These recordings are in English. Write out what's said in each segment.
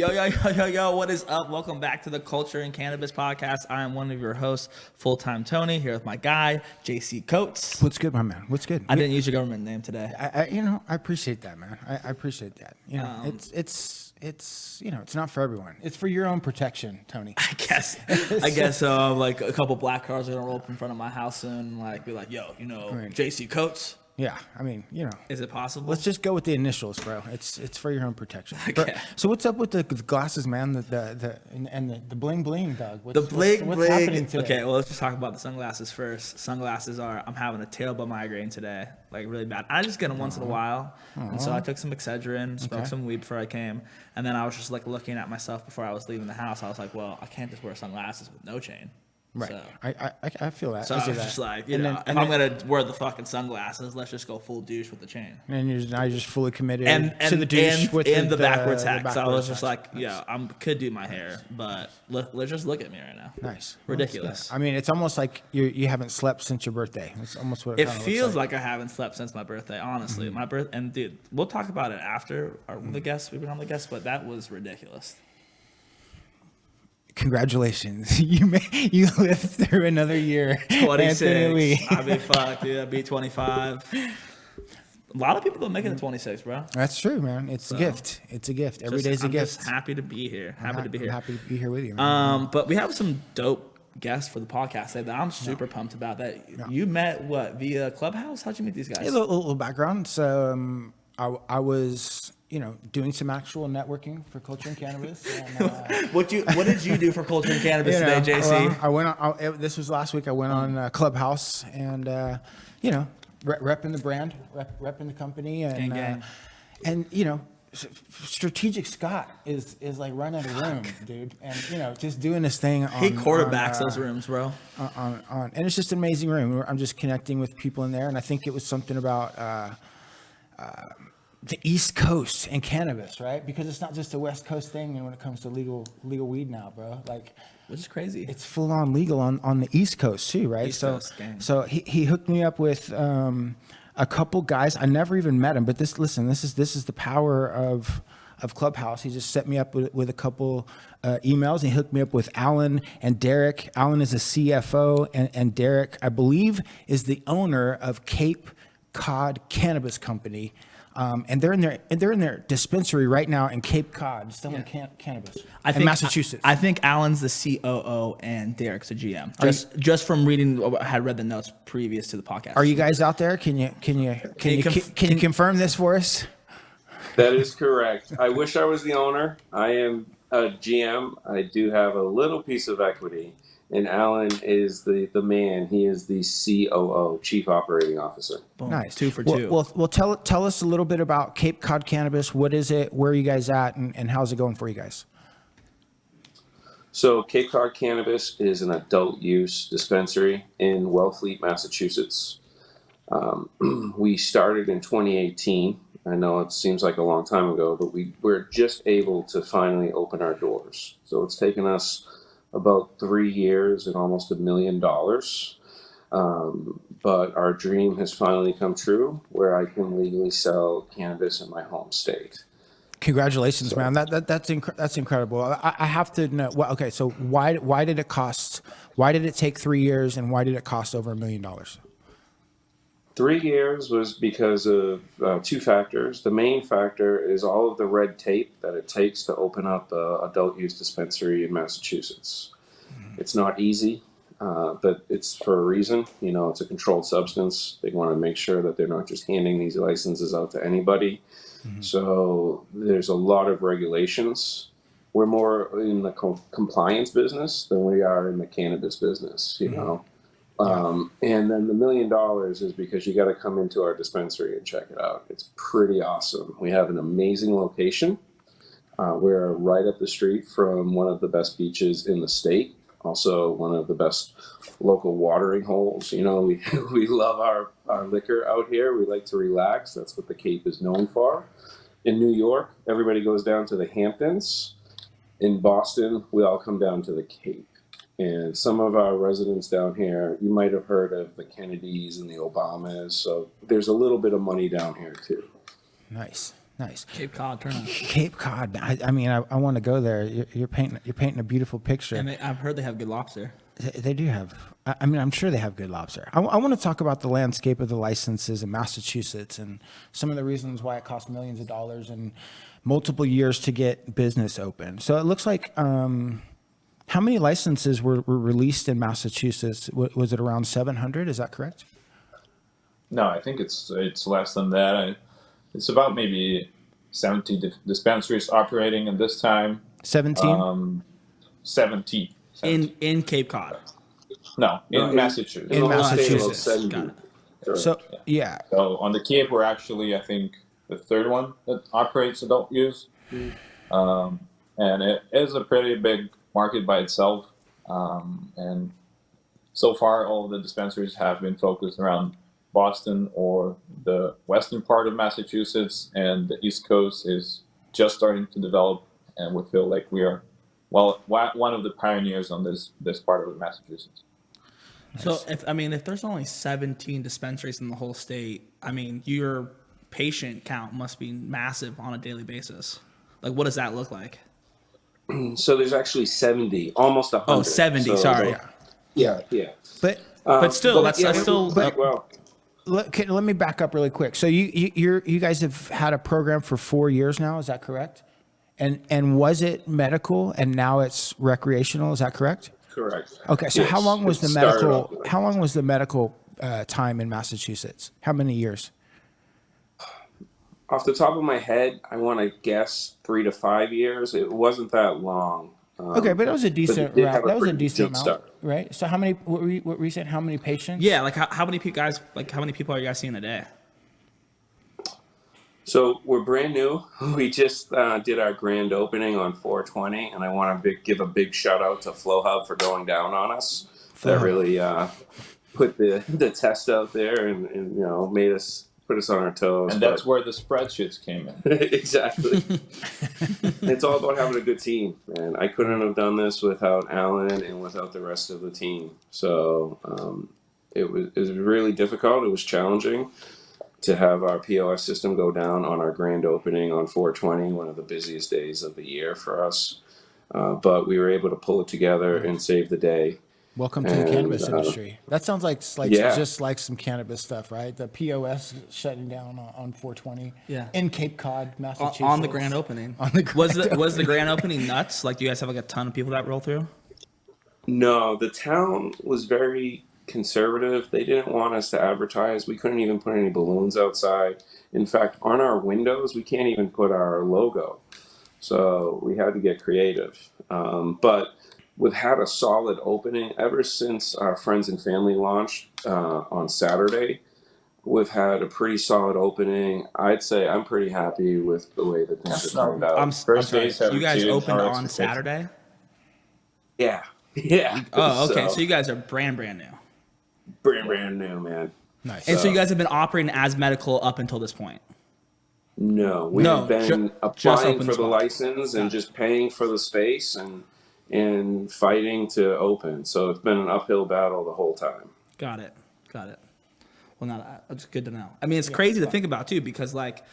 Yo, what is up? Welcome back to the Culture and Cannabis Podcast. I am one of your hosts, Full-Time Tony, here with my guy, JC Coates. What's good, my man? What's good? I didn't use your government name today. I appreciate that, man. I appreciate that. It's not for everyone. It's for your own protection, Tony. I guess so. Like a couple black cars are gonna roll up in front of my house soon and like be like, yo, JC Coates. Yeah, Is it possible? Let's just go with the initials, bro. It's for your own protection. Okay. So what's up with the glasses, man? The bling bling, dog. What's happening today? Okay, well, let's just talk about the sunglasses first. I'm having a terrible migraine today, like really bad. I just get them once in a while, and so I took some Excedrin, smoked some weed before I came, and then I was just like looking at myself before I was leaving the house. I was like, well, I can't just wear sunglasses with no chain. Right. So, I feel that. So I was just like, if I'm going to wear the fucking sunglasses, let's just go full douche with the chain. And you're just fully committed to the douche with the backwards hat. So I was just like, I could do my hair, but let's just look at me right now. Nice. Ridiculous. It's almost like you haven't slept since your birthday. It's almost what it feels like I haven't slept since my birthday, honestly. Mm-hmm. And dude, we'll talk about it after the guests. We bring on the guests, but that was ridiculous. Congratulations. You lived through another year. 26. I'd be fucked, dude. I'd be 25. A lot of people don't make it to 26, bro. That's true, man. It's a gift. It's a gift. Every day's a gift. Just happy to be here. Happy to be here with you, man. But we have some dope guests for the podcast today that I'm super pumped about. That you met via Clubhouse? How'd you meet these guys? A little background. So I was doing some actual networking for Culture and Cannabis. And, what did you do for Culture and Cannabis today, JC? Well, I went on. This was last week. I went on Clubhouse and repping the brand, repping the company, and Strategic Scott is like running a room, dude, and just doing this thing. He quarterbacks those rooms, bro. And it's just an amazing room. I'm just connecting with people in there, and I think it was something about. The East Coast and cannabis, right? Because it's not just a West Coast thing when it comes to legal weed now, bro. Like, which is crazy. It's full on legal on the East Coast too, right? East Coast gang. So he hooked me up with a couple guys. I never even met him, but this is the power of Clubhouse. He just set me up with a couple emails. He hooked me up with Alan and Derek. Alan is a CFO, and Derek, I believe, is the owner of Cape Cod Cannabis Company. And they're in their dispensary right now in Cape Cod, selling cannabis in Massachusetts. I think Alan's the COO and Derek's the GM. Just from reading, I had read the notes previous to the podcast. Are you guys out there? Can you confirm this for us? That is correct. I wish I was the owner. I am a GM. I do have a little piece of equity. And Alan is the man. He is the COO, Chief Operating Officer. Boom. Nice. 2 for 2. Well, tell us a little bit about Cape Cod Cannabis. What is it? Where are you guys at? And how's it going for you guys? So Cape Cod Cannabis is an adult use dispensary in Wellfleet, Massachusetts. We started in 2018. I know it seems like a long time ago, but we're just able to finally open our doors. So it's taken us about 3 years and almost $1 million. But our dream has finally come true where I can legally sell cannabis in my home state. Congratulations, man. That's incredible. I have to know. Well, okay, so why did it cost? Why did it take 3 years, and why did it cost over $1 million? 3 years was because of 2 factors. The main factor is all of the red tape that it takes to open up an adult use dispensary in Massachusetts. It's not easy, but it's for a reason. It's a controlled substance. They want to make sure that they're not just handing these licenses out to anybody. Mm-hmm. So there's a lot of regulations. We're more in the compliance business than we are in the cannabis business, you know. And then the $1 million is because you got to come into our dispensary and check it out. It's pretty awesome. We have an amazing location. We're right up the street from one of the best beaches in the state. Also one of the best local watering holes. We love our liquor out here. We like to relax. That's what the Cape is known for. In New York, everybody goes down to the Hamptons. In Boston, we all come down to the Cape. And some of our residents down here, you might have heard of the Kennedys and the Obamas. So there's a little bit of money down here too. Nice. Nice. Cape Cod, turn on. Cape Cod. I mean, I want to go there. You're painting a beautiful picture. And I've heard they have good lobster. They do have. I mean, I'm sure they have good lobster. I want to talk about the landscape of the licenses in Massachusetts and some of the reasons why it costs millions of dollars and multiple years to get business open. So it looks like, how many licenses were released in Massachusetts? Was it around 700? Is that correct? No, I think it's less than that. It's about maybe 70 dispensaries operating at this time. 17? 70. In Cape Cod. No, in Massachusetts. In Massachusetts. Got it. So, yeah. So on the Cape, we're actually, I think, the third one that operates adult use. And it is a pretty big market by itself. And so far, all of the dispensaries have been focused around Boston or the western part of Massachusetts, and the East Coast is just starting to develop, and we feel like we are, well, one of the pioneers on this part of Massachusetts. So if there's only 17 dispensaries in the whole state, I mean, your patient count must be massive on a daily basis. Like, what does that look like? So there's actually 70, almost 100. Oh, 70, so, sorry. Yeah. But still, that's still. well. let me back up really quick. So you guys have had a program for 4 years now. Is that correct? And was it medical and now it's recreational? Is that correct? Correct. Okay. So Yes, how long was it the started medical? off with- How long was the medical time in Massachusetts? How many years? Off the top of my head, I want to guess 3 to 5 years. It wasn't that long. Okay, but that was a decent. did have That was a pretty decent good amount, start. right? So how many? What were you saying? How many patients? Yeah, like how many people guys? Like how many people are you guys seeing a day? So we're brand new. We just did our grand opening on 420, and I want to give a big shout out to Flow Hub for going down on us. Flow That Hub. really put the test out there and made us put us on our toes. And that's where the spreadsheets came in. Exactly. It's all about having a good team, and I couldn't have done this without Alan and without the rest of the team. So it was really difficult. It was challenging to have our POS system go down on our grand opening on 420, one of the busiest days of the year for us. But we were able to pull it together and save the day. Welcome to the And, cannabis industry. That sounds like yeah. just like some cannabis stuff, right? The POS shutting down on 420. Yeah. In Cape Cod, Massachusetts. On the grand opening. On the grand was the grand opening nuts? Like, do you guys have like a ton of people that roll through? No, the town was very conservative. They didn't want us to advertise. We couldn't even put any balloons outside. In fact, on our windows, we can't even put our logo. So we had to get creative. But we've had a solid opening ever since our friends and family launched on Saturday. We've had a pretty solid opening. I'd say I'm pretty happy with the way that things have turned out. I'm sorry. days have You guys exceeded opened our on expectations. Saturday? Yeah. Yeah. Oh, okay. So you guys are brand new. brand new, man. Nice. And so you guys have been operating as medical up until this point. No, we've No, been just applying open for the spot. license and just paying for the space and fighting to open. So it's been an uphill battle the whole time. Got it. Well, it's good to know. I mean, it's crazy to think about too, because like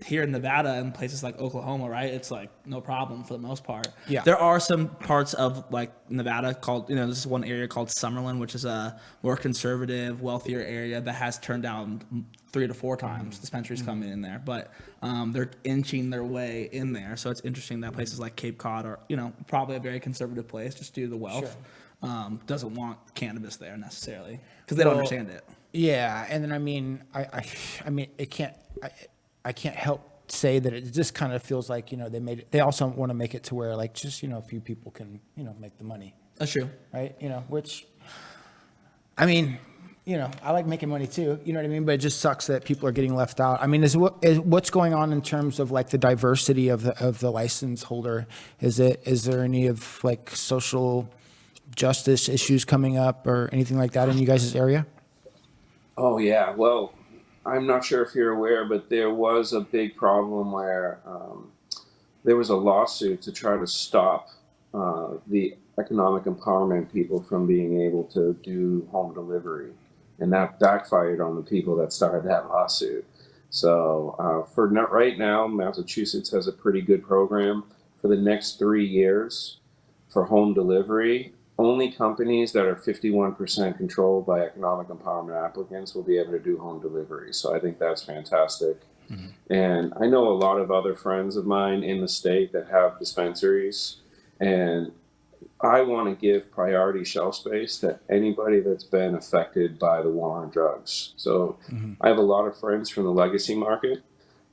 here in Nevada and places like Oklahoma, right? It's like no problem for the most part. Yeah. There are some parts of like Nevada called, this is one area called Summerlin, which is a more conservative, wealthier area that has turned down 3 to 4 times dispensaries coming in there, but they're inching their way in there. So it's interesting that places like Cape Cod are, probably a very conservative place just due to the wealth. Doesn't want cannabis there necessarily because they don't understand it. Yeah, and then I mean, I can't help say that it just kind of feels like they made it. They also want to make it to where like just a few people can make the money, That's true. right? Which I mean, I like making money too. You know what I mean? But it just sucks that people are getting left out. I mean, is what's going on in terms of like the diversity of the license holder? Is there any of like social justice issues coming up or anything like that in you guys' area? Oh yeah, well, I'm not sure if you're aware, but there was a big problem where there was a lawsuit to try to stop the economic empowerment people from being able to do home delivery, and that backfired on the people that started that lawsuit. So right now, Massachusetts has a pretty good program. For the next 3 years for home delivery, only companies that are 51% controlled by economic empowerment applicants will be able to do home delivery. So I think that's fantastic. And I know a lot of other friends of mine in the state that have dispensaries, and I want to give priority shelf space to anybody that's been affected by the war on drugs. So I have a lot of friends from the legacy market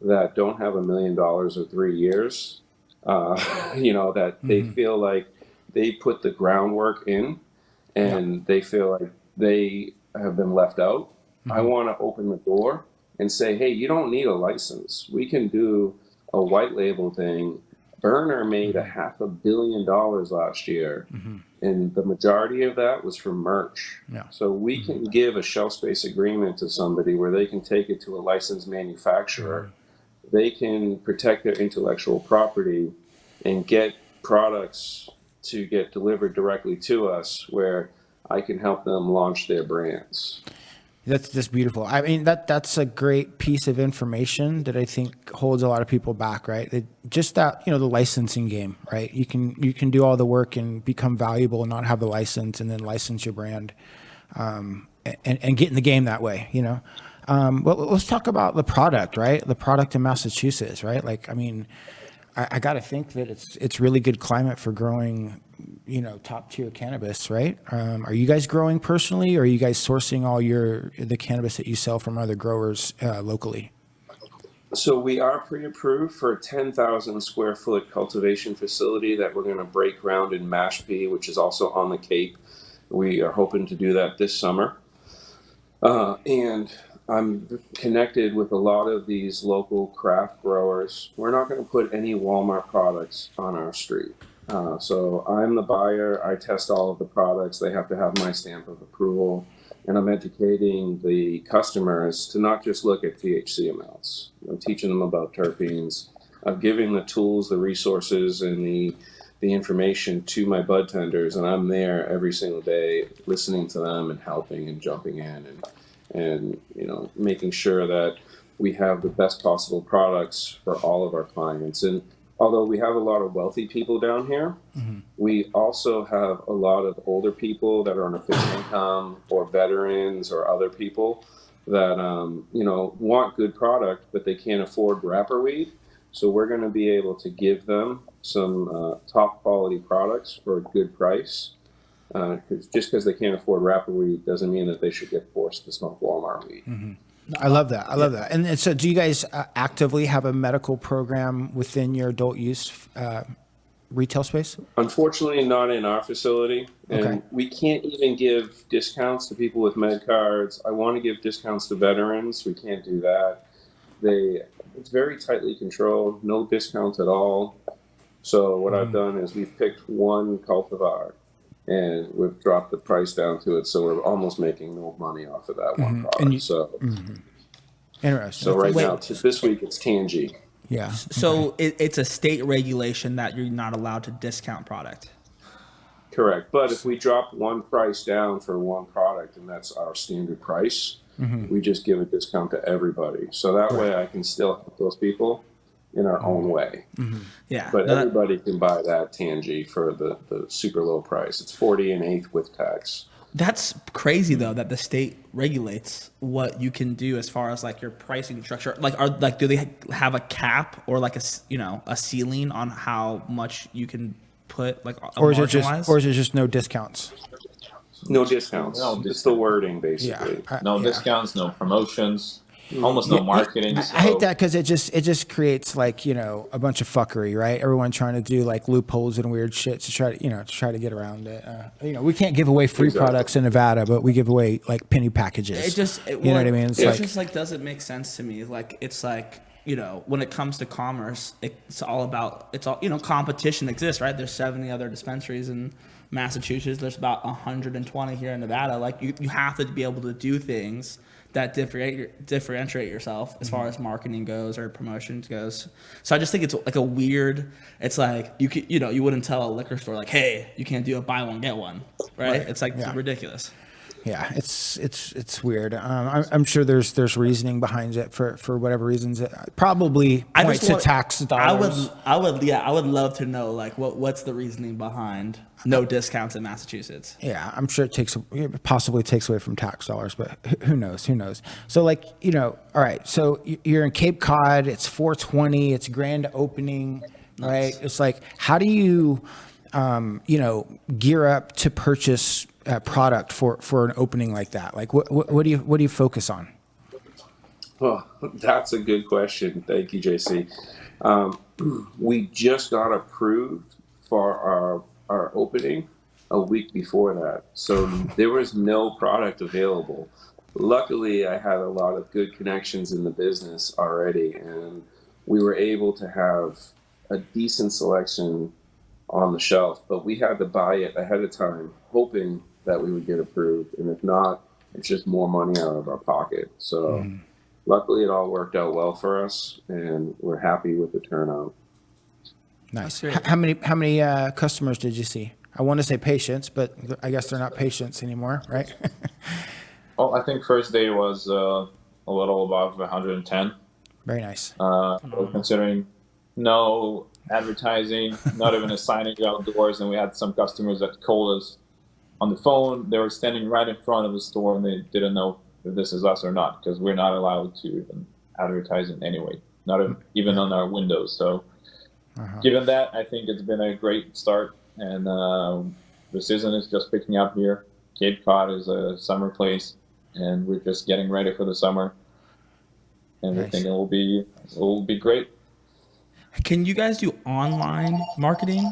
that don't have $1 million or 3 years, that they feel like they put the groundwork in and they feel like they have been left out. I want to open the door and say, hey, you don't need a license. We can do a white label thing. Burner made $500 million last year, and the majority of that was from merch. So we can give a shelf space agreement to somebody where they can take it to a licensed manufacturer. They can protect their intellectual property and get products to get delivered directly to us, where I can help them launch their brands. That's just beautiful. I mean, that's a great piece of information that I think holds a lot of people back, right? Just that, the licensing game, right? You can do all the work and become valuable and not have the license, and then license your brand, and get in the game that way, But let's talk about the product, right? The product in Massachusetts, right? Like, I mean, I got to think that it's really good climate for growing, top tier cannabis, right? Are you guys growing personally, or are you guys sourcing all the cannabis that you sell from other growers locally? So we are pre-approved for a 10,000 square foot cultivation facility that we're going to break ground in Mashpee, which is also on the Cape. We are hoping to do that this summer. And I'm connected with a lot of these local craft growers. We're not going to put any Walmart products on our street. So I'm the buyer. I test all of the products. They have to have my stamp of approval. And I'm educating the customers to not just look at THC amounts. I'm teaching them about terpenes. I'm giving the tools, the resources, and the information to my bud tenders. And I'm there every single day listening to them and helping and jumping in and making sure that we have the best possible products for all of our clients. And although we have a lot of wealthy people down here, we also have a lot of older people that are on a fixed income, or veterans, or other people that want good product, but they can't afford wrapper weed. So we're going to be able to give them some top quality products for a good price. Just because they can't afford wrapper weed doesn't mean that they should get forced to smoke Walmart weed. I love that. And so do you guys actively have a medical program within your adult use retail space? Unfortunately, not in our facility. And we can't even give discounts to people with med cards. I want to give discounts to veterans. We can't do that. It's very tightly controlled, no discounts at all. So what I've done is we've picked one cultivar, and we've dropped the price down to it, so we're almost making no money off of that one product. Interesting. So right now, this week, it's Tangy. Yeah. So it's a state regulation that you're not allowed to discount product. Correct. But if we drop one price down for one product, and that's our standard price, we just give a discount to everybody. So that way I can still help those people in our own way. Yeah. But everybody can buy that Tangy for the super low price. It's 40 an eighth with tax. That's crazy though, that the state regulates what you can do as far as like your pricing structure. Do they have a cap or like a ceiling on how much you can put or is it just no discounts? No discounts. It's the wording basically. No discounts, no promotions. Almost no marketing. I hate that because it just creates a bunch of fuckery, right? Everyone trying to do loopholes and weird shit to try to get around it. We can't give away free products in Nevada, but we give away penny packages. You know what I mean? It's just doesn't make sense to me. It's when it comes to commerce, it's all competition exists, right? There's 70 other dispensaries in Massachusetts. There's about 120 here in Nevada. You have to be able to do things that differentiate yourself as far as marketing goes or promotions goes. So I just think it's a weird. It's you wouldn't tell a liquor store hey, you can't do a buy one get one, right? It's ridiculous. Yeah, it's weird. I'm sure there's reasoning behind it for whatever reasons. It probably points to tax dollars. I would love to know like what's the reasoning behind no discounts in Massachusetts. Yeah, I'm sure it possibly takes away from tax dollars, but who knows? Who knows? So like, all right. So you're in Cape Cod. It's 420. It's grand opening, right? It's like, how do you, gear up to purchase product for an opening like that? Like, what do you focus on? Well, that's a good question. Thank you, JC. We just got approved for our opening a week before that. So there was no product available. Luckily, I had a lot of good connections in the business already, and we were able to have a decent selection on the shelf, but we had to buy it ahead of time, hoping that we would get approved. And if not, it's just more money out of our pocket. So luckily it all worked out well for us, and we're happy with the turnout. Nice. How many customers did you see? I want to say patients, but I guess they're not patients anymore, right? Well, I think first day was a little above 110. Very nice. Considering no advertising, not even a signage outdoors, and we had some customers that called us on the phone. They were standing right in front of the store, and they didn't know if this is us or not, because we're not allowed to even advertise in any way, not even on our windows. So given that, I think it's been a great start, and the season is just picking up here. Cape Cod is a summer place, and we're just getting ready for the summer, and I think it will be great. Can you guys do online marketing?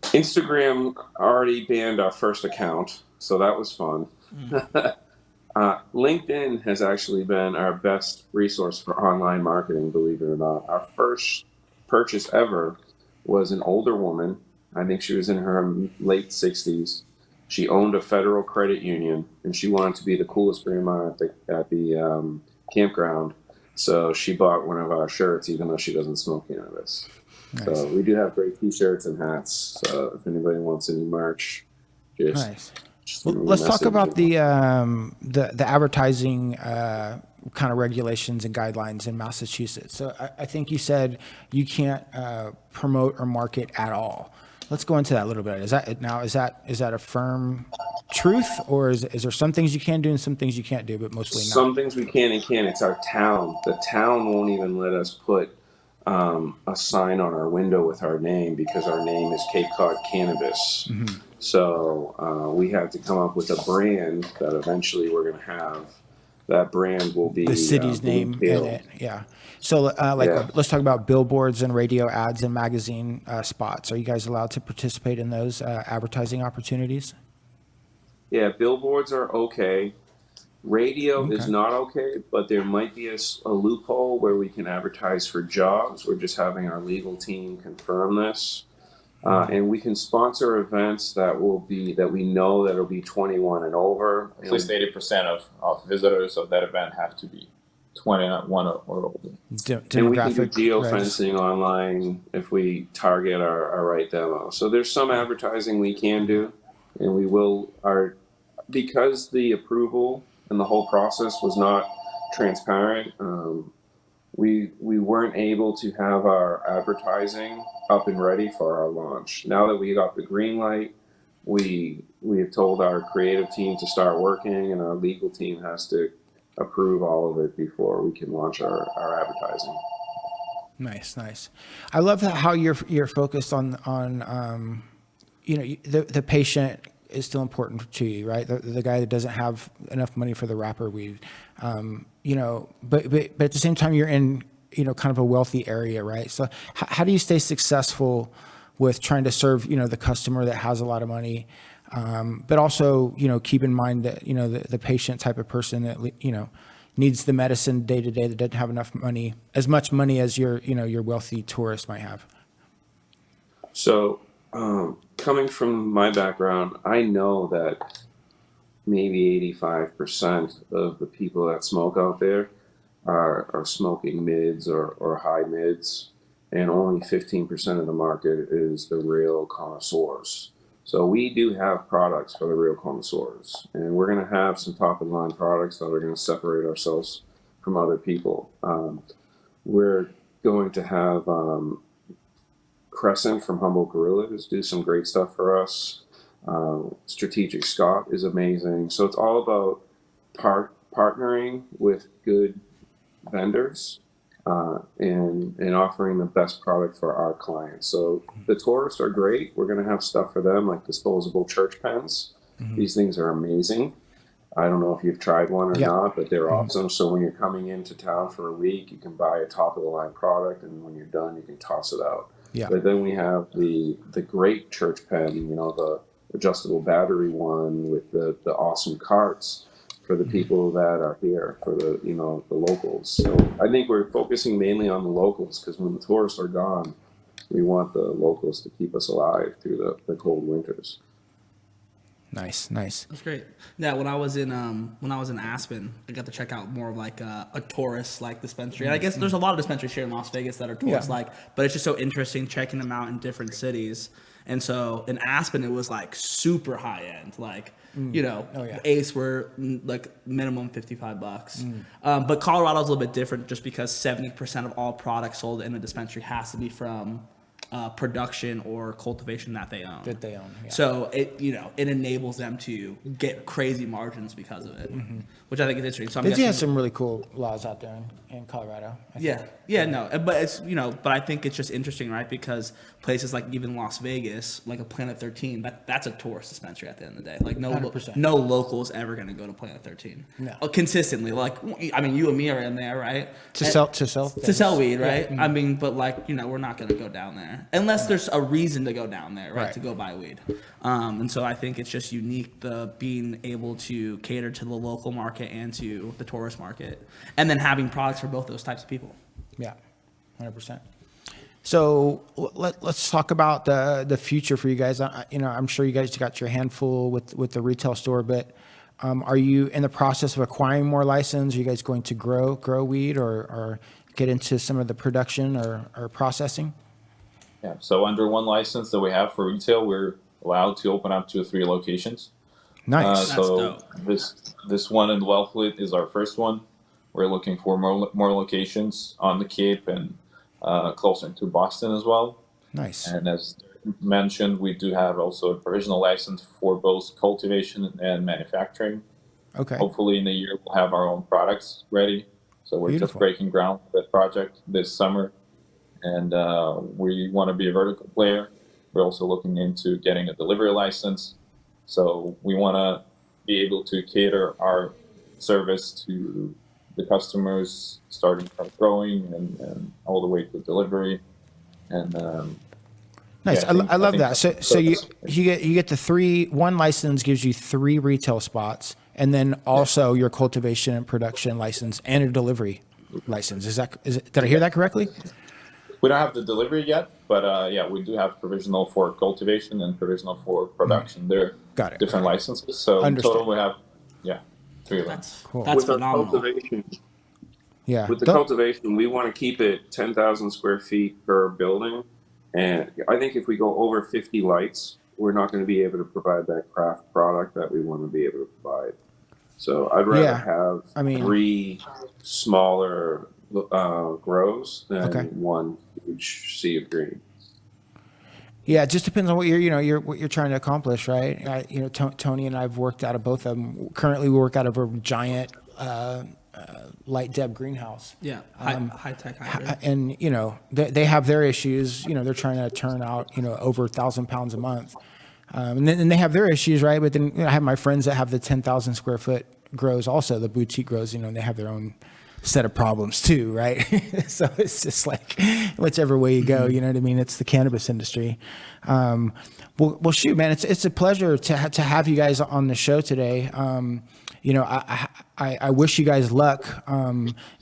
Instagram already banned our first account, so that was fun. LinkedIn has actually been our best resource for online marketing, believe it or not. Our first purchase ever was an older woman. I think she was in her late 60s. She owned a federal credit union, and she wanted to be the coolest grandma at the campground. So she bought one of our shirts, even though she doesn't smoke cannabis. Nice. So we do have great T-shirts and hats. So if anybody wants any merch, nice. Well, let's talk about the advertising kind of regulations and guidelines in Massachusetts. So I think you said you can't promote or market at all. Let's go into that a little bit. Is that a firm truth, or is there some things you can do and some things you can't do, but mostly not? Some things we can and can't. It's our town. The town won't even let us put a sign on our window with our name, because our name is Cape Cod Cannabis. So we have to come up with a brand that eventually we're going to have. That brand will be the city's name in it. Yeah. So let's talk about billboards and radio ads and magazine spots. Are you guys allowed to participate in those advertising opportunities? Yeah, billboards are okay. Radio is not okay, but there might be a loophole where we can advertise for jobs. We're just having our legal team confirm this. And we can sponsor events that we know that will be 21 and over. At least 80% of visitors of that event have to be 21 or older. And we can do geofencing online if we target our right demo. So there's some advertising we can do, and we will. Because the approval and the whole process was not transparent, we weren't able to have our advertising up and ready for our launch. Now that we got the green light, we have told our creative team to start working, and our legal team has to approve all of it before we can launch our advertising. Nice. I love how you're focused on the patient is still important to you, right? The guy that doesn't have enough money for the wrapper weed, but at the same time you're in, kind of a wealthy area, right? So how do you stay successful with trying to serve, the customer that has a lot of money, but also, keep in mind that, the patient type of person that, needs the medicine day to day, that doesn't have enough money, as much money as your wealthy tourist might have? So, coming from my background, I know that maybe 85% of the people that smoke out there are smoking mids or high mids, and only 15% of the market is the real connoisseurs. So we do have products for the real connoisseurs, and we're going to have some top of the line products that are going to separate ourselves from other people. We're going to have Crescent from Humboldt Gorillas do some great stuff for us. Strategic Scott is amazing. So it's all about partnering with good vendors and offering the best product for our clients. So the tourists are great. We're going to have stuff for them like disposable church pens. These things are amazing. I don't know if you've tried one or not, but they're awesome. So when you're coming into town for a week, you can buy a top of the line product, and when you're done, you can toss it out. Yeah. But then we have the great church pen, you know, the adjustable battery one with the awesome carts for the people that are here, for the, you know, the locals. So I think we're focusing mainly on the locals, because when the tourists are gone, we want the locals to keep us alive through the cold winters. Nice. That's great. Yeah, when I was in Aspen, I got to check out more of like a tourist like dispensary. And I guess there's a lot of dispensaries here in Las Vegas that are tourist like, but it's just so interesting checking them out in different cities. And so in Aspen, it was like super high end, like you know, Ace were like minimum $55. But Colorado's a little bit different, just because 70% of all products sold in a dispensary has to be from production or cultivation that they own. So it enables them to get crazy margins because of it, which I think is interesting. So they do have some really cool laws out there in Colorado. But it's but I think it's just interesting, right? Because places like even Las Vegas, like a Planet 13, that's a tourist dispensary at the end of the day. Like no local is ever going to go to Planet 13 consistently. Like I mean, you and me are in there, right? To sell weed, right? I mean, but like we're not going to go down there unless there's a reason to go down there, right? To go buy weed. And so I think it's just unique, the being able to cater to the local market and to the tourist market, and then having products for both those types of people. Yeah, 100%. So let's talk about the future for you guys. I'm sure you guys got your handful with the retail store, but are you in the process of acquiring more license? Are you guys going to grow weed or get into some of the production or processing? Yeah, so under one license that we have for retail, we're allowed to open up to 3 locations. Nice. So this one in Wellfleet is our first one. We're looking for more locations on the Cape and closer to Boston as well. Nice. And as mentioned, we do have also a provisional license for both cultivation and manufacturing. Okay. Hopefully in a year we'll have our own products ready. So we're just breaking ground for that project this summer. And we want to be a vertical player. We're also looking into getting a delivery license. So we want to be able to cater our service to the customers, starting from growing and all the way to delivery. And nice. I love that. So you get the one license gives you 3 retail spots, and then also your cultivation and production license and a delivery license. Did I hear that correctly? We don't have the delivery yet, but we do have provisional for cultivation and provisional for production. They're different licenses. So in total we have 3 of them. That's cool. That's phenomenal. With the cultivation, we want to keep it 10,000 square feet per building. And I think if we go over 50 lights, we're not going to be able to provide that craft product that we want to be able to provide. So I'd rather have 3 smaller grows than one huge sea of green. Yeah, it just depends on what you're trying to accomplish, right? Tony and I've worked out of both of them. Currently, we work out of a giant light deb greenhouse. Yeah, high tech hybrid. And they have their issues. They're trying to turn out over 1,000 pounds a month, and then they have their issues, right? But then I have my friends that have the 10,000 square foot grows, also the boutique grows. They have their own set of problems too, right? So it's just like whichever way you go, you know what I mean? It's the cannabis industry. Well, shoot, man, it's a pleasure to have you guys on the show today. I wish you guys luck.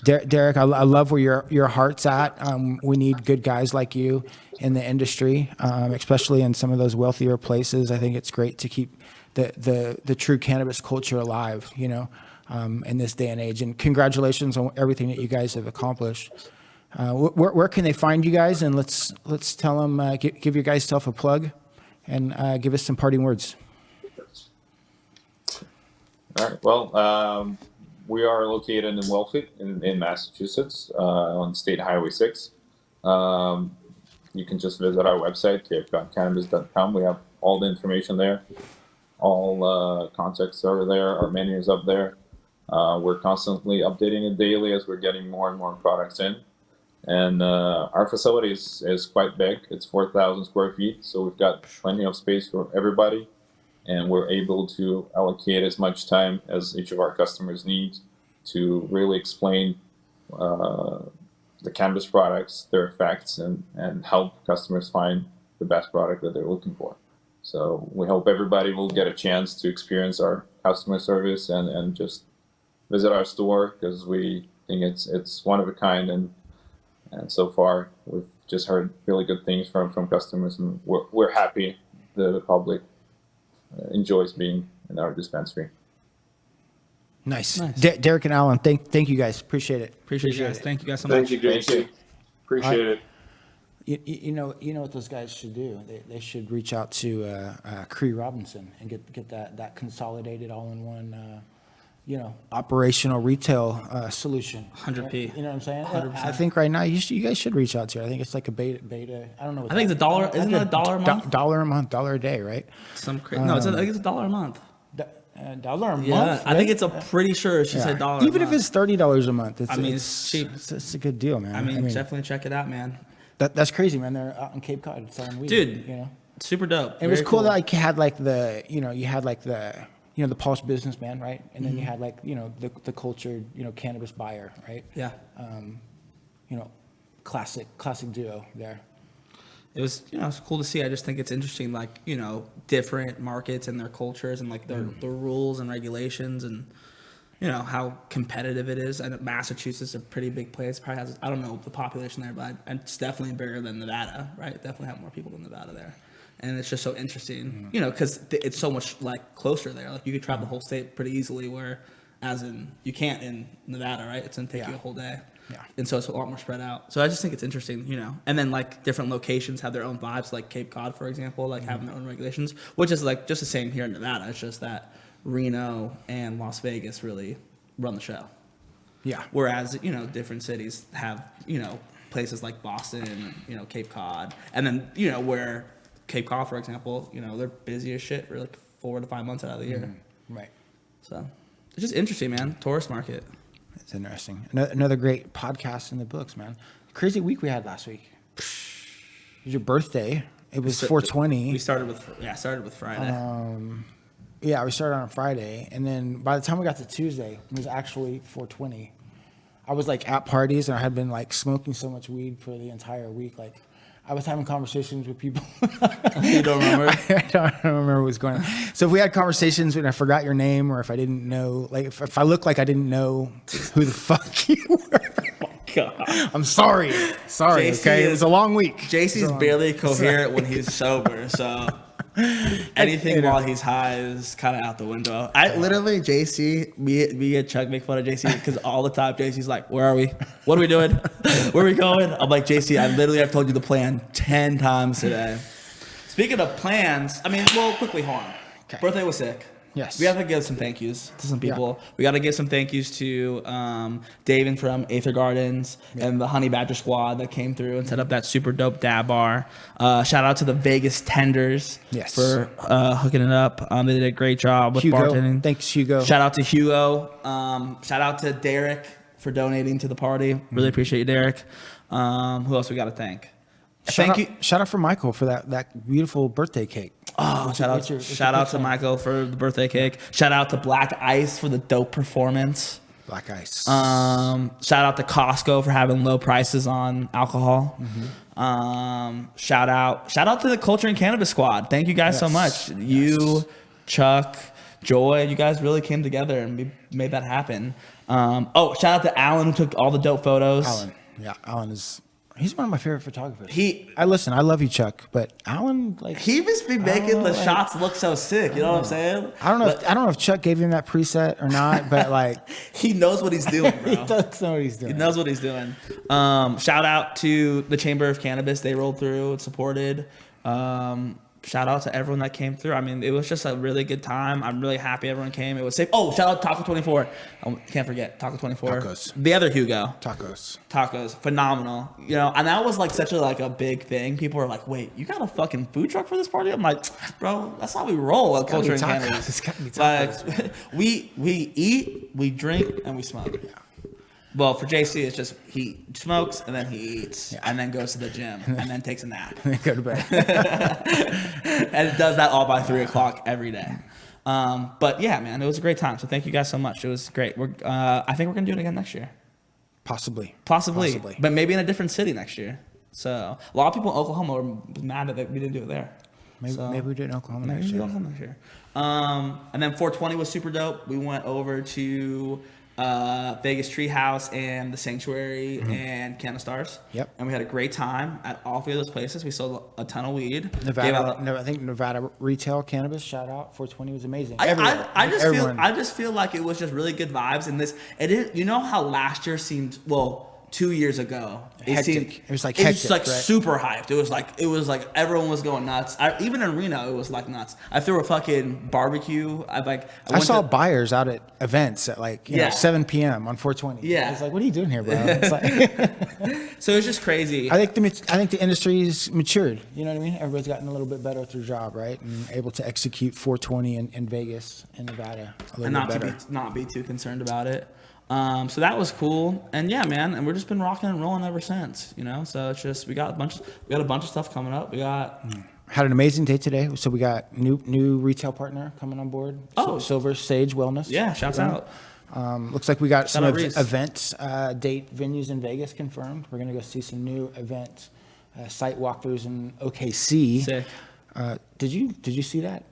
Derek, I love where your heart's at. We need good guys like you in the industry, especially in some of those wealthier places. I think it's great to keep the true cannabis culture alive, in this day and age. And congratulations on everything that you guys have accomplished. Where can they find you guys? And let's tell them, give your guys self a plug. and give us some parting words. All right. Well, we are located in Wellfleet in Massachusetts on State Highway 6. You can just visit our website, capecoddcannabis.com. We have all the information there. All contacts are there. Our menu is up there. We're constantly updating it daily as we're getting more and more products in. And our facility is quite big. It's 4,000 square feet, so we've got plenty of space for everybody. And we're able to allocate as much time as each of our customers need to really explain the cannabis products, their effects, and help customers find the best product that they're looking for. So we hope everybody will get a chance to experience our customer service and just visit our store, because we think it's one of a kind, and so far we've just heard really good things from customers, and we're happy the public enjoys being in our dispensary. Nice. Derek and Alan, thank you guys. Appreciate it. Appreciate you guys. Thank you guys so much. Thank you, JC. Appreciate it. You know what those guys should do? They should reach out to Cree Robinson and get that consolidated all-in-one operational retail solution. 100p. You know what I'm saying? 100%. I think right now you guys should reach out to her. I think it's like a beta. I don't know. I think it's $1. Isn't it $1 a month? $1 a month, $1 a day, right? Some crazy. No, I think it's $1 a month. $1 a month. Yeah, right? I think it's pretty sure she said $1. Even if it's $30 a month, it's cheap. It's a good deal, man. I mean, definitely check it out, man. That's crazy, man. They're out in Cape Cod selling weed, dude. Super dope. It was cool that like you had like the the polished businessman, right? And then you had like the cultured cannabis buyer, right? Yeah. Classic duo there. It was it's cool to see. I just think it's interesting, like different markets and their cultures and like their rules and regulations and how competitive it is. And Massachusetts is a pretty big place. Probably has, I don't know the population there, but it's definitely bigger than Nevada, right? Definitely have more people than Nevada there. And it's just so interesting, because it's so much like closer there. Like you could travel the whole state pretty easily, where as in you can't in Nevada, right? It's gonna take you a whole day. Yeah. And so it's a lot more spread out. So I just think it's interesting, and then like different locations have their own vibes, like Cape Cod, for example, like having their own regulations, which is like just the same here in Nevada. It's just that Reno and Las Vegas really run the show. Yeah. Whereas, different cities have, places like Boston, Cape Cod, and then, where Cape Cod, for example, they're busy as shit for like 4 to 5 months out of the year. Right. So it's just interesting, man. Tourist market. It's interesting. Another great podcast in the books, man. Crazy week we had last week. It was your birthday. It was 420. We started with Friday. Yeah, we started on Friday, and then by the time we got to Tuesday, it was actually 420. I was like at parties, and I had been like smoking so much weed for the entire week. Like I was having conversations with people. You don't remember? I don't remember what was going on. So if we had conversations and I forgot your name, or if I didn't know, like if I looked like I didn't know who the fuck you were. God. I'm sorry. JC Okay, it was a long week. JC's barely coherent when he's sober, so anything while he's high is kind of out the window. I literally, JC, me and Chuck make fun of JC because all the time JC's like, "Where are we? What are we doing? Where are we going?" I'm like, JC, I literally have told you the plan 10 times today. Speaking of plans, quickly, hold on. Okay. Birthday was sick. Yes. We have to give some thank yous to some people. Yeah. We got to give some thank yous to David from Aether Gardens and the Honey Badger squad that came through and set up that super dope dab bar. Shout out to the Vegas Tenders for hooking it up. They did a great job with bartending. Thanks, Hugo. Shout out to Hugo. Shout out to Derek for donating to the party. Really appreciate you, Derek. Who else we got to thank? Shout out for Michael for that beautiful birthday cake. Oh, shout out to Michael for the birthday cake. Shout out to Black Ice for the dope performance. Black Ice. Shout out to Costco for having low prices on alcohol. Shout out to the Culture and Cannabis squad. Thank you guys so much. You, Chuck, Joy, you guys really came together and we made that happen. Shout out to Alan who took all the dope photos. Alan is... He's one of my favorite photographers. I love you, Chuck, but Alan, like, he must be making the shots look so sick. You know what I'm saying? I don't know if Chuck gave him that preset or not, but like, he knows what he's doing, bro. He does know what he's doing. He knows what he's doing. Shout out to the Chamber of Cannabis. They rolled through and supported. shout out to everyone that came through. I mean, it was just a really good time. I'm really happy everyone came. It was safe. Oh, shout out Taco 24. Can't forget Taco 24. Tacos. The other Hugo. Tacos. Phenomenal. You know, and that was like such a big thing. People were like, wait, you got a fucking food truck for this party? I'm like, bro, that's how we roll at Culture and Cannabis. It's gotta be tacos. Like, we eat, we drink, and we smoke. Yeah. Well, for JC, it's just he smokes and then he eats and then goes to the gym and then takes a nap. And then go to bed. And it does that all by 3 o'clock every day. But yeah, man, it was a great time. So thank you guys so much. It was great. I think we're going to do it again next year. Possibly. But maybe in a different city next year. So a lot of people in Oklahoma were mad that we didn't do it there. Maybe we do it in Oklahoma next year. And then 420 was super dope. We went over to Vegas Treehouse and the Sanctuary and Canna Stars. Yep. And we had a great time at all three of those places. We sold a ton of weed. I think Nevada Retail Cannabis, shout out. 420 was amazing. I just feel like it was just really good vibes in this. It didn't, you know how last year seemed, 2 years ago, hectic. It was like super hyped. It was like everyone was going nuts. Even in Reno, it was like nuts. I threw a fucking barbecue. I saw buyers out at events at 7 p.m. on 420. Yeah, I was like, what are you doing here, bro? It's like, so it's just crazy. I think the industry's matured. You know what I mean? Everybody's gotten a little bit better at their job, right? And able to execute 420 in Vegas and Nevada a little bit better. Not be too concerned about it. So that was cool, and yeah, man, and we're just been rocking and rolling ever since, you know. So it's just we got a bunch of stuff coming up. We had an amazing day today. So we got new retail partner coming on board. Silver Sage Wellness. Yeah, shouts out. Looks like we got some events date venues in Vegas confirmed. We're gonna go see some new event site walkthroughs in OKC. Sick. Did you see that?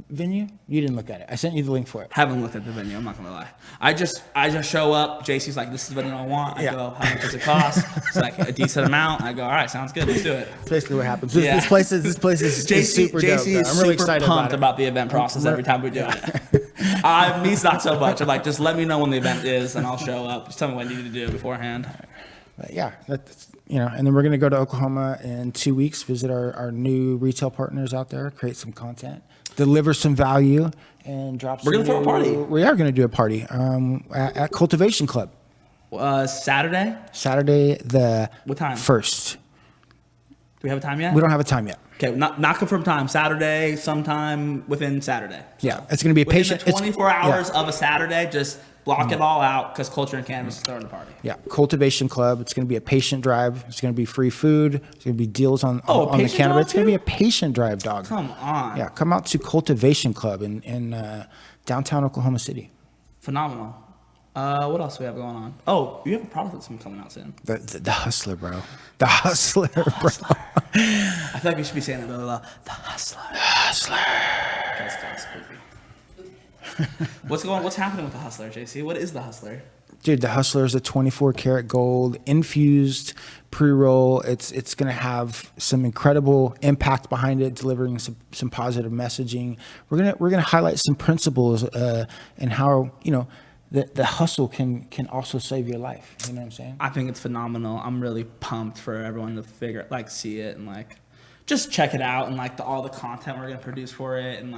Venue? You didn't look at it. I sent you the link for it. Haven't looked at the venue. I'm not gonna lie. I just show up. JC's like, "This is the venue I want." I go, "How much does it cost?" It's like a decent amount. I go, "All right, sounds good. Let's do it." That's basically what happens. This place is super dope. JC is I'm really super excited pumped about the event process every time we do it. Me's not so much. I'm like, just let me know when the event is, and I'll show up. Just tell me what I need to do beforehand. But yeah, that's, and then we're gonna go to Oklahoma in 2 weeks, visit our new retail partners out there, create some content, deliver some value, and drop. We're gonna throw a party. We are gonna do a party at Cultivation Club. Saturday. What time? 1st. Do we have a time yet? We don't have a time yet. Okay, not confirmed time. Saturday, sometime within Saturday. Yeah, it's gonna be a patient. 24 hours of a Saturday. Just block it all out because Culture and Cannabis is throwing a party. Yeah, Cultivation Club. It's going to be a patient drive. It's going to be free food. It's going to be deals on the cannabis. It's going to be a patient drive, dog. Come on. Yeah, come out to Cultivation Club in downtown Oklahoma City. Phenomenal. What else do we have going on? Oh, you have a product that's coming out soon. The Hustler, bro. The Hustler, bro. I feel like we should be saying it, though. The Hustler. The Hustler. That's creepy. What's happening with the Hustler, JC? What is the Hustler? Dude, the Hustler is a 24 karat gold infused pre-roll. It's going to have some incredible impact behind it, delivering some positive messaging. We're gonna highlight some principles and how the hustle can also save your life. You know what I'm saying? I think it's phenomenal. I'm really pumped for everyone to see it and just check it out and all the content we're gonna produce for it and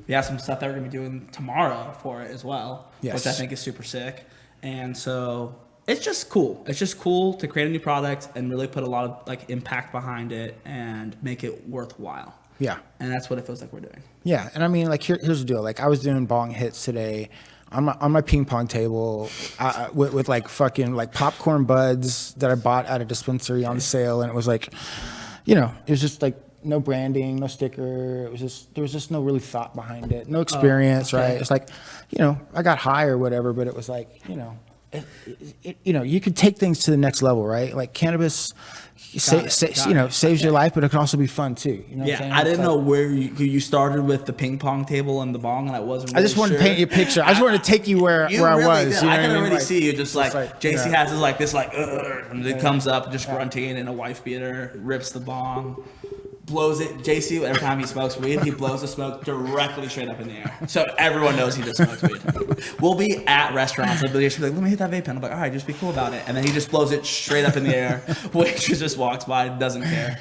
we have some stuff that we're going to be doing tomorrow for it as well, which I think is super sick. And so it's just cool. It's just cool to create a new product and really put a lot of impact behind it and make it worthwhile. Yeah. And that's what it feels like we're doing. Yeah. And I mean, here's the deal. I was doing bong hits today on my ping pong table with fucking popcorn buds that I bought at a dispensary on sale. And it was it was just no branding, no sticker. There was just no really thought behind it, no experience, right? It's I got high or whatever, but it was you could take things to the next level, right? Cannabis, saves your life, but it can also be fun too. You know what I'm saying? I didn't know where you started with the ping pong table and the bong, and I wasn't. I just wanted to paint you a picture. I just wanted to take you where I was. I can already see you just JC has this and it comes up just grunting in a wife beater, rips the bong. Blows it. JC, every time he smokes weed, he blows the smoke directly straight up in the air. So everyone knows he just smokes weed. We'll be at restaurants and he'll be let me hit that vape pen. I'm all right, just be cool about it. And then he just blows it straight up in the air. Waitress just walks by and doesn't care.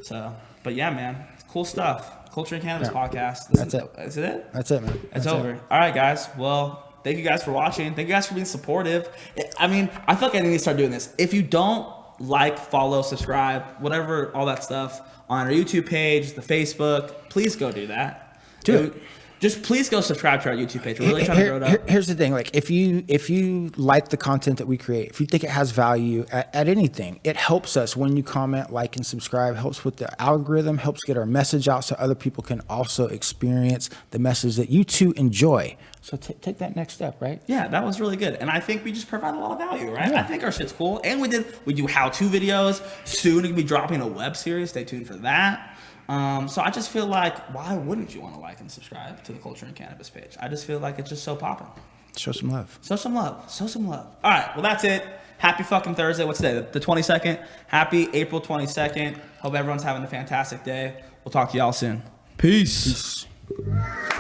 So, but yeah, man, cool stuff. Culture and Cannabis Podcast. That's it. Is it? That's it, man. It's over. All right, guys. Well, thank you guys for watching. Thank you guys for being supportive. I mean, I feel like I need to start doing this. If you don't like, follow, subscribe, whatever, all that stuff on our YouTube page, the Facebook, please go do that. Do it. Just please go subscribe to our YouTube page. We're really trying to grow it up. Here's the thing: like, if you like the content that we create, if you think it has value at anything, it helps us when you comment, like, and subscribe. Helps with the algorithm. Helps get our message out so other people can also experience the message that you too enjoy. So take that next step, right? Yeah, that was really good, and I think we just provide a lot of value, right? Yeah. I think our shit's cool, and we do how-to videos. Soon we'll be dropping a web series. Stay tuned for that. So I just feel like, why wouldn't you want to like and subscribe to the Culture and Cannabis page? I just feel like it's just so popping. Show some love. Show some love. Show some love. All right, well, that's it. Happy fucking Thursday. What's today? The 22nd. Happy April 22nd. Hope everyone's having a fantastic day. We'll talk to y'all soon. Peace. Peace.